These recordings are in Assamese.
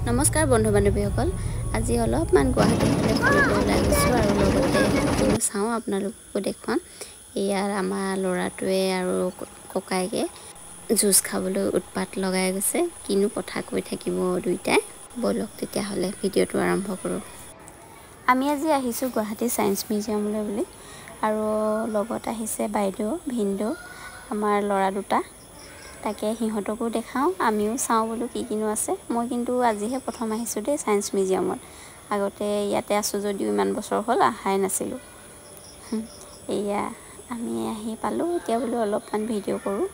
নমস্কাৰ বন্ধু বান্ধৱীসকল আজি অলপমান গুৱাহাটীলৈ ফুৰিব ওলাই গৈছোঁ আৰু লগতে কিনো চাওঁ আপোনালোককো দেখুৱাম ইয়াৰ আমাৰ ল'ৰাটোৱে আৰু ককাইকে জুচ খাবলৈ উৎপাত লগাই গৈছে কিনো কথা কৈ থাকিব দুইটাই বলক তেতিয়াহ'লে ভিডিঅ'টো আৰম্ভ কৰোঁ আমি আজি আহিছোঁ গুৱাহাটী সায়েন্স মিউজিয়ামলৈ বুলি আৰু লগত আহিছে বাইদেউ ভিনদেউ আমাৰ ল'ৰা দুটা তাকে সিহঁতকো দেখাওঁ আমিও চাওঁ বোলো কি কিনো আছে মই কিন্তু আজিহে প্ৰথম আহিছোঁ দেই সায়েন্স মিউজিয়ামত আগতে ইয়াতে আছোঁ যদিও ইমান বছৰ হ'ল আহাই নাছিলোঁ এয়া আমি আহি পালোঁ এতিয়া বোলো অলপমান ভিডিঅ' কৰোঁ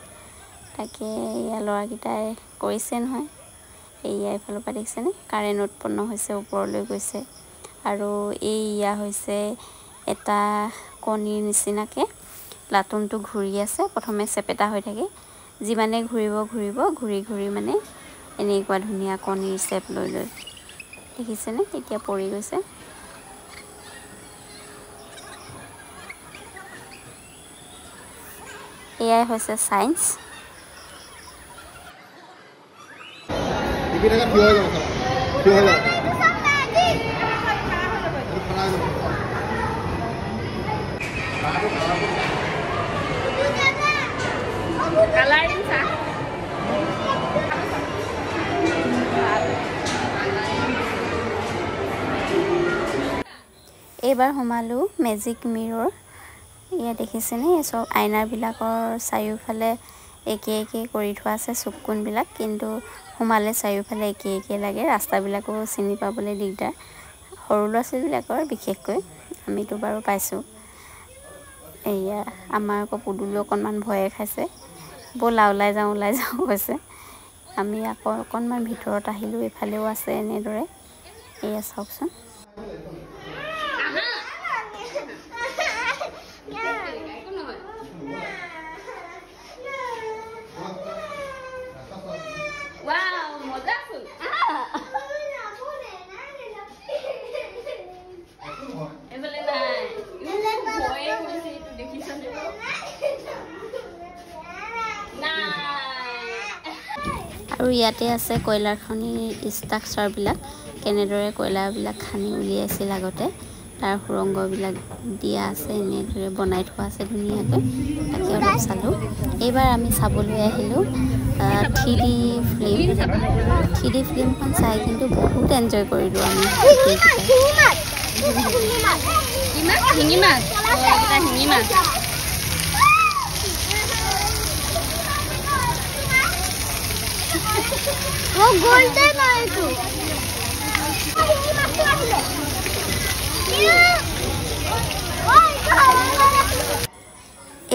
তাকে এয়া ল'ৰাকেইটাই কৰিছে নহয় এয়া এইফালৰ পৰা দেখিছেনে কাৰেণ্ট উৎপন্ন হৈছে ওপৰলৈ গৈছে আৰু এয়া হৈছে এটা কণীৰ নিচিনাকৈ লাটুনটো ঘূৰি আছে প্ৰথমে চেপেটা হৈ থাকে যিমানে ঘূৰিব ঘূৰি ঘূৰি মানে এনেকুৱা ধুনীয়া কণীৰ শেপ লৈ লৈ দেখিছেনে এতিয়া পৰি গৈছে এয়াই হৈছে সায়েন্স এইবাৰ সোমালোঁ মেজিক মিৰৰ এয়া দেখিছেনে এই চব আইনাবিলাকৰ চাৰিওফালে একে একে কৰি থোৱা আছে চুককোণবিলাক কিন্তু সোমালে চাৰিওফালে একে একে লাগে ৰাস্তাবিলাকো চিনি পাবলৈ দিগদাৰ সৰু ল'ৰা ছোৱালীবিলাকৰ বিশেষকৈ আমিতো বাৰু পাইছোঁ এয়া আমাৰ আকৌ পুদুলিও অকণমান ভয়ে খাইছে ব'লা ওলাই যাওঁ কৈছে আমি আকৌ অকণমান ভিতৰত আহিলোঁ এইফালেও আছে এনেদৰে এয়া চাওকচোন আৰু ইয়াতে আছে কয়লাৰ খনিৰ ষ্ট্ৰাকচাৰবিলাক কেনেদৰে কয়লাবিলাক খানি উলিয়াইছিল আগতে তাৰ সুৰংগবিলাক দিয়া আছে এনেদৰে বনাই থোৱা আছে ধুনীয়াকৈ তাকে অলপ চালোঁ এইবাৰ আমি চাবলৈ আহিলোঁ 3D ফিল্মখন চাই কিন্তু বহুত এনজয় কৰিলোঁ আমি শিঙি মাছ वो गोल्डन है तू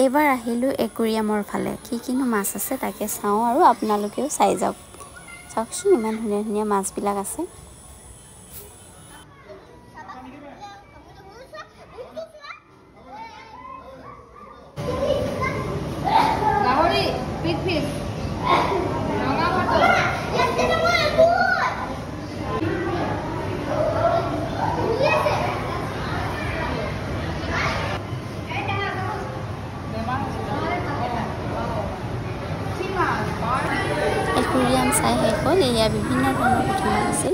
এইবাৰ আহিলোঁ একুৰিয়ামৰ ফালে কি কিনো মাছ আছে তাকে চাওঁ আৰু আপোনালোকেও চাই যাওক চাওকচোন ইমান ধুনীয়া ধুনীয়া মাছবিলাক আছে একুৰিয়াম চাই শেষ হ'ল এয়া বিভিন্ন ধৰণৰ পুঠি মাছ আছিল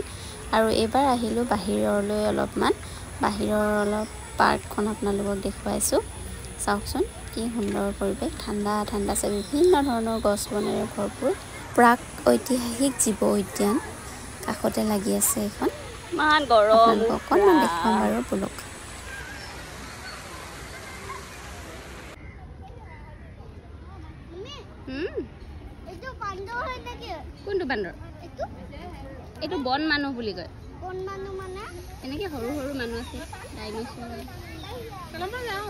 আৰু এইবাৰ আহিলোঁ বাহিৰলৈ অলপমান বাহিৰৰ অলপ পাৰ্কখন আপোনালোকক দেখুৱাইছোঁ চাওকচোন কি সুন্দৰ পৰিৱেশ ঠাণ্ডা আছে বিভিন্ন ধৰণৰ গছ বনেৰে ভৰপূৰ প্ৰাক ঐতিহাসিক জীৱ উদ্যান কাষতে লাগি আছে এখন ইমান গৰম অকণমান দেখুৱাম বাৰু বলক কোনটো বান্দৰ এইটো বন মানুহ বুলি কয় बन मानु माने এনেকে সৰু সৰু মানুহ আছে ডাইনোসৰ চলব যাও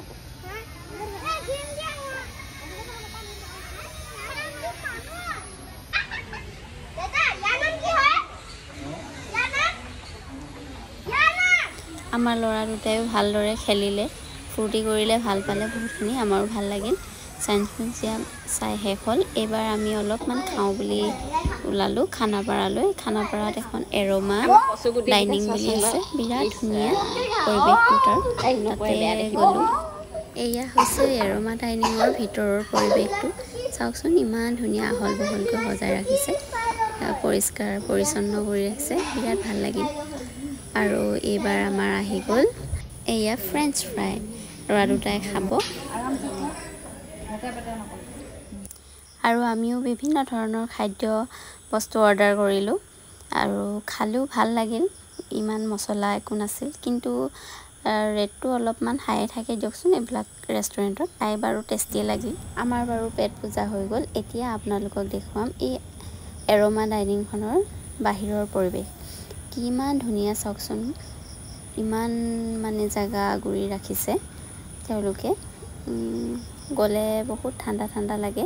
আমাৰ ল'ৰা দুটাইও ভালদৰে খেলিলে ফূৰ্তি কৰিলে ভাল পালে বহুতখিনি আমাৰো ভাল লাগিল সায়েন্স মিউজিয়াম চাই শেষ হ'ল এইবাৰ আমি অলপমান খাওঁ বুলি ওলালোঁ খানাপাৰালৈ খানাপাৰাত এখন এৰোমা ডাইনিং বুলি আছে বিৰাট ধুনীয়া পৰিৱেশটো তাতে গ'লোঁ এয়া হৈছে এৰোমা ডাইনিঙৰ ভিতৰৰ পৰিৱেশটো চাওকচোন ইমান ধুনীয়া আহল বহলকৈ সজাই ৰাখিছে পৰিষ্কাৰ পৰিচ্ছন্ন কৰি ৰাখিছে, বিৰাট ভাল লাগিল। আৰু এইবাৰ আমাৰ আহি গ'ল এয়া ফ্ৰেঞ্চ ফ্ৰাই, ল'ৰা দুটাই খাব। আৰু আমিও বিভিন্ন ধৰণৰ খাদ্য বস্তু অৰ্ডাৰ কৰিলোঁ আৰু খালেও ভাল লাগিল, ইমান মছলা একো নাছিল, কিন্তু ৰেটটো অলপমান হাই থাকে দিয়কচোন এইবিলাক ৰেষ্টুৰেণ্টত। খাই বাৰু টেষ্টি লাগিল, আমাৰ বাৰু পেট পূজা হৈ গ'ল। এতিয়া আপোনালোকক দেখুৱাম এই এৰ'মা ডাইনিংখনৰ বাহিৰৰ পৰিৱেশ, কিমান ধুনীয়া চাওকচোন, ইমান মানে জেগা আগুৰি ৰাখিছে তেওঁলোকে। গ'লে বহুত ঠাণ্ডা ঠাণ্ডা লাগে।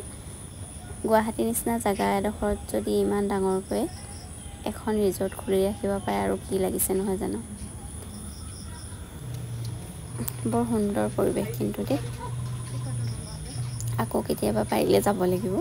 গুৱাহাটীৰ নিচিনা জেগা এডোখৰত যদি ইমান ডাঙৰকৈ এখন ৰিজৰ্ট খুলি ৰাখিব পাৰে আৰু কি লাগিছে নহয় জানো। বৰ সুন্দৰ পৰিৱেশ কিন্তু দেই, আকৌ কেতিয়াবা পাৰিলে যাব লাগিব।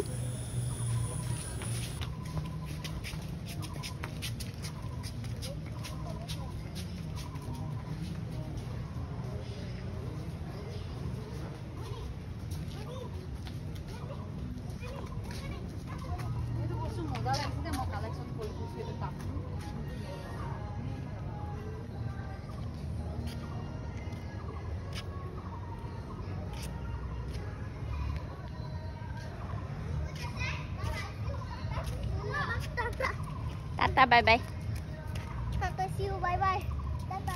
Tata bye bye. Tata, see you. Bye bye. Tata,